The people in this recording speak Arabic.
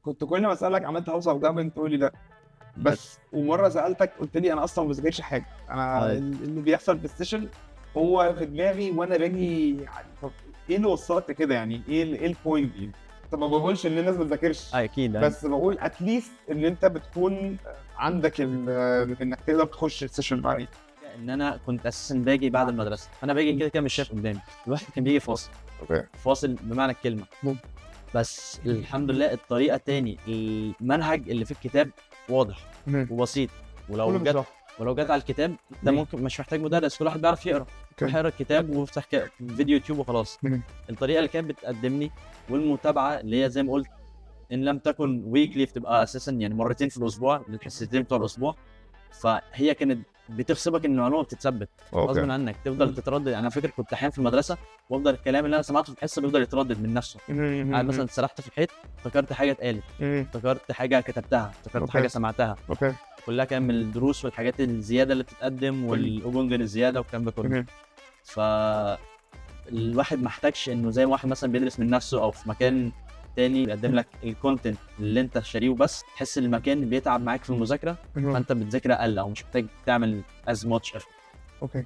كنت كل ما اسالك عملت هاوس اوف جامن تقول لي لا. بس ومره سالتك قلت لي انا اصلا ما بذاكرش حاجه، انا اللي بيحصل في السيشن هو في دماغي وانا باجي يعني. طب ايه اللي وصلك لكده يعني؟ ايه البوينت دي؟ طب ما بقولش ان الناس ما بتذاكرش، اكيد بس بقول اتليست ان انت بتكون عندك انك تقدر تخش السيشن بعدين. ان انا كنت اساسا باجي بعد المدرسه، انا باجي كده كده مش شايف قدامي، الواحد كان بيجي فاصل اوكي. فاصل بمعنى الكلمه. بس الحمد لله الطريقه تاني، المنهج اللي في الكتاب واضح وبسيط، كله ولو جت على الكتاب انت ممكن مش محتاج مدرس، كل واحد بيعرف يقرا، روح يقرا الكتاب وافتح فيديو يوتيوب وخلاص. الطريقه اللي كانت بتقدمني والمتابعه اللي هي زي ما قلت ان لم تكن ويكلي بتبقى اساسا يعني مرتين في الاسبوع، الحصتين بتوع الاسبوع، فهي كانت بتغصبك ان المعلومه بتتثبت غصب عنك، تفضل تتردد. انا فاكر كنت احيانا في المدرسه وافضل الكلام اللي انا سمعته في الحصه بيفضل يتردد من نفسه، يعني مثلا سرحت في الحيط افتكرت حاجه اتقالت، افتكرت حاجه كتبتها، افتكرت حاجه سمعتها، كلها كان من الدروس والحاجات الزياده اللي بتتقدم والاوبنجن الزياده والكلام ده كله. فالواحد ما احتاجش انه زي ما واحد مثلا بيدرس من نفسه او في مكان تاني بيقدم لك الكونتنت اللي انت شاريه، بس تحس ان المكان بيتعب معاك في المذاكره، فانت بتذاكر اقل او مش محتاج تعمل as much effort. اوكي.